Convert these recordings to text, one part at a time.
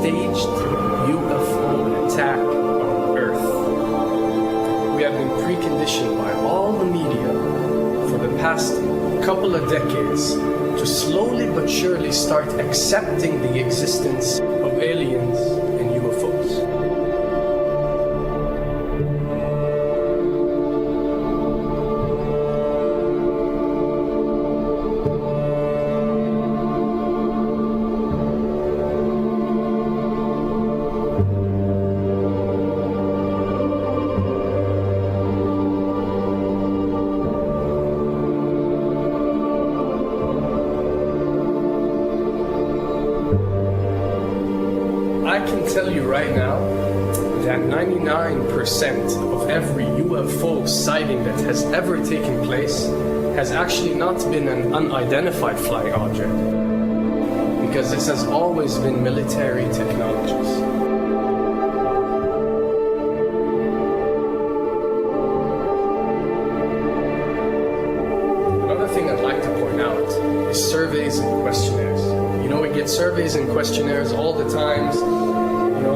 staged UFO attack on Earth. We have been preconditioned by all the media for the past couple of decades to slowly but surely start accepting the existence of aliens and UFOs. I can tell you right now that 99% of every UFO sighting that has ever taken place has actually not been an unidentified flying object, because this has always been military technologies. Another thing I'd like to point out is surveys and questionnaires. You know, we get surveys and questionnaires all the time,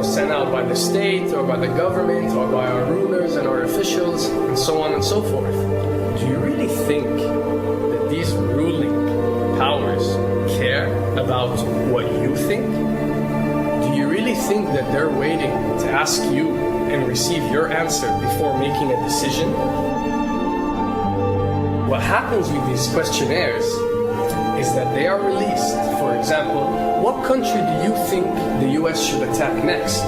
sent out by the state or by the government or by our rulers and our officials and so on and so forth. Do you really think that these ruling powers care about what you think? Do you really think that they're waiting to ask you and receive your answer before making a decision? What happens with these questionnaires is that they are released. For example, what country do you think the US should attack next?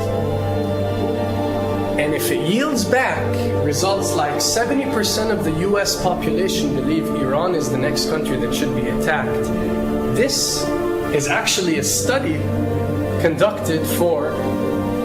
And if it yields back results like 70% of the US population believe Iran is the next country that should be attacked, this is actually a study conducted for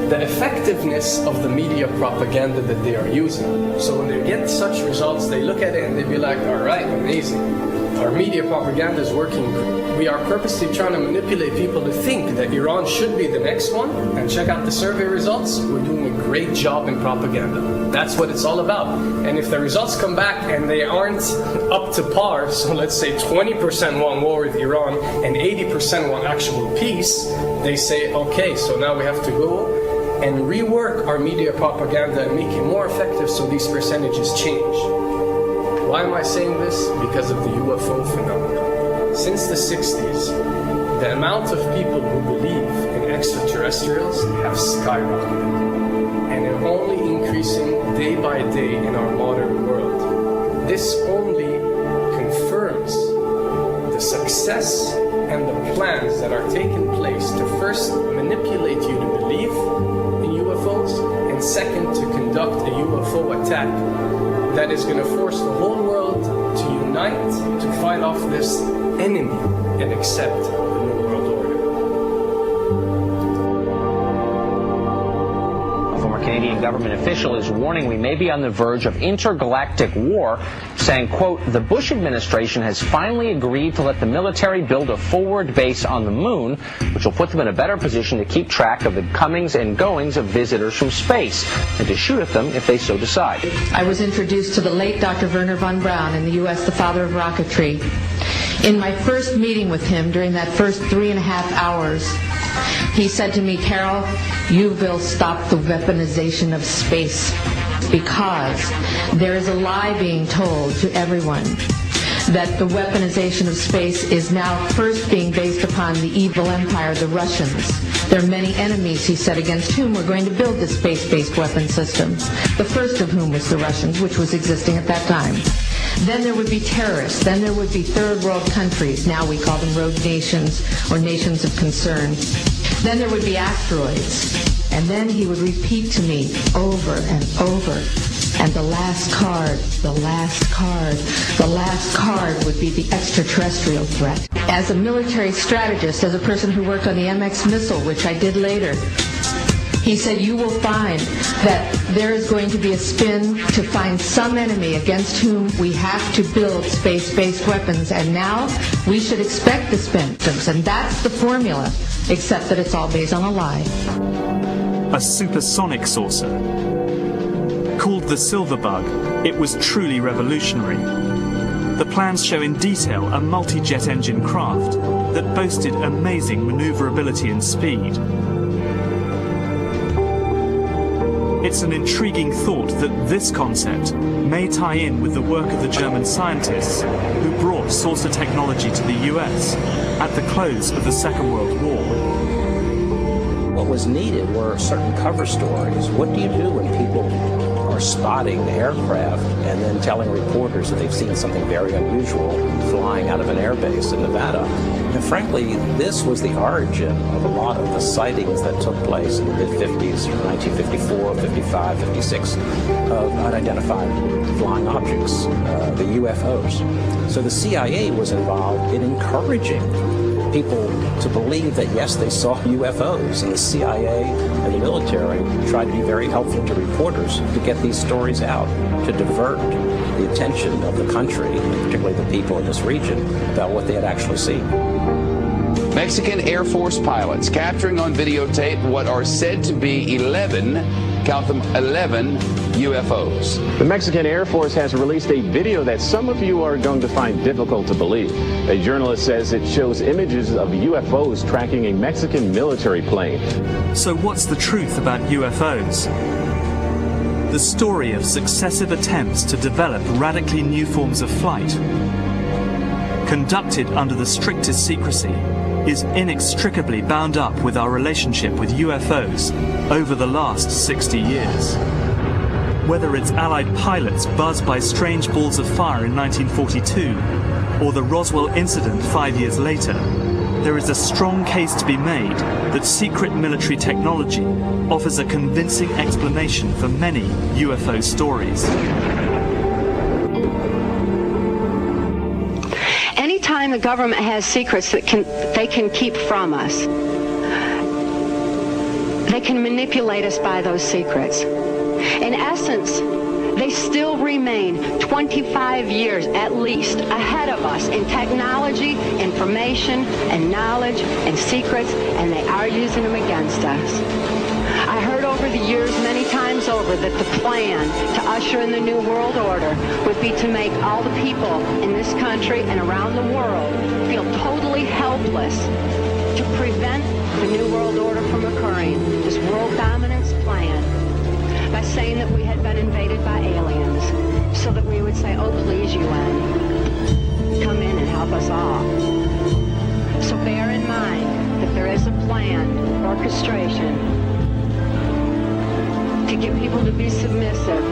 the effectiveness of the media propaganda that they are using. So when they get such results, they look at it and they be like, all right, amazing. Our media propaganda is working. We are purposely trying to manipulate people to think that Iran should be the next one, and check out the survey results. We're doing a great job in propaganda. That's what it's all about. And if the results come back and they aren't up to par, so let's say 20% want war with Iran and 80% want actual peace, they say, okay, so now we have to go and rework our media propaganda and make it more effective so these percentages change. Why am I saying this? Because of the UFO phenomena. Since the 60s, the amount of people who believe in extraterrestrials have skyrocketed, and they're only increasing day by day in our modern world. This only confirms the success and the plans that are taking place to first manipulate you to believe in UFOs, and second, to conduct a UFO attack that is going to force the whole world to unite to fight off this enemy and accept the New World Order. A former Canadian government official is warning we may be on the verge of intergalactic war, saying, quote, the Bush administration has finally agreed to let the military build a forward base on the moon, which will put them in a better position to keep track of the comings and goings of visitors from space, and to shoot at them if they so decide. I was introduced to the late Dr. Wernher von Braun in the U.S., the father of rocketry. In my first meeting with him, during that first 3.5 hours, he said to me, Carol, you will stop the weaponization of space, because there is a lie being told to everyone that the weaponization of space is now first being based upon the evil empire, the Russians. There are many enemies, he said, against whom we're going to build this space-based weapon system, the first of whom was the Russians, which was existing at that time. Then there would be terrorists. Then there would be third world countries. Now we call them rogue nations or nations of concern. Then there would be asteroids. And then he would repeat to me over and over, and the last card, the last card, the last card would be the extraterrestrial threat. As a military strategist, as a person who worked on the MX missile, which I did later, he said, you will find that there is going to be a spin to find some enemy against whom we have to build space-based weapons, and now we should expect the spin. And that's the formula, except that it's all based on a lie. A supersonic saucer. Called the Silver Bug, it was truly revolutionary. The plans show in detail a multi-jet engine craft that boasted amazing maneuverability and speed. It's an intriguing thought that this concept may tie in with the work of the German scientists who brought saucer technology to the US at the close of the Second World War. What was needed were certain cover stories. What do you do when people are spotting aircraft and then telling reporters that they've seen something very unusual flying out of an airbase in Nevada? And frankly, this was the origin of a lot of the sightings that took place in the mid-50s, 1954, 55, 56, of unidentified flying objects, the UFOs. So the CIA was involved in encouraging people to believe that, yes, they saw UFOs, and the CIA and the military tried to be very helpful to reporters to get these stories out, to divert the attention of the country, particularly the people in this region, about what they had actually seen. Mexican Air Force pilots capturing on videotape what are said to be 11, count them, 11 UFOs. The Mexican Air Force has released a video that some of you are going to find difficult to believe. A journalist says it shows images of UFOs tracking a Mexican military plane. So what's the truth about UFOs? The story of successive attempts to develop radically new forms of flight, conducted under the strictest secrecy, is inextricably bound up with our relationship with UFOs over the last 60 years. Whether it's Allied pilots buzzed by strange balls of fire in 1942, or the Roswell incident 5 years later, there is a strong case to be made that secret military technology offers a convincing explanation for many UFO stories. Anytime the government has secrets that they can keep from us, they can manipulate us by those secrets. In essence, they still remain 25 years at least ahead of us in technology, information, and knowledge, and secrets, and they are using them against us. I heard over the years many times over that the plan to usher in the New World Order would be to make all the people in this country and around the world feel totally helpless to prevent the New World Order from occurring, this world dominance plan, by saying that we had been invaded by aliens, so that we would say, oh, please, UN, come in and help us all. So bear in mind that there is a planned orchestration to get people to be submissive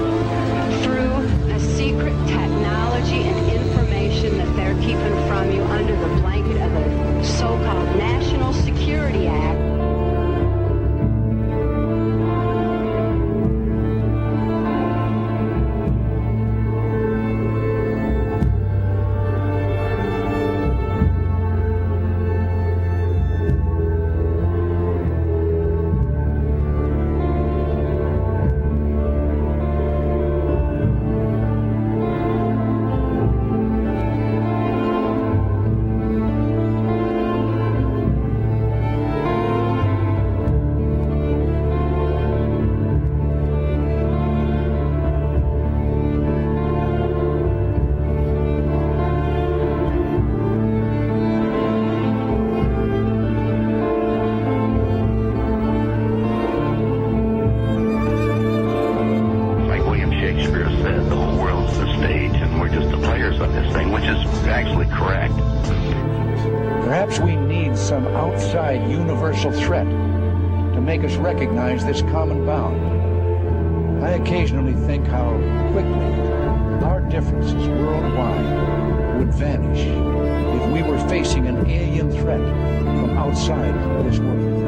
through a secret technology and information that they're keeping from you under the blanket of the so-called National Security Act. Perhaps we need some outside universal threat to make us recognize this common bound. I occasionally think how quickly our differences worldwide would vanish if we were facing an alien threat from outside this world.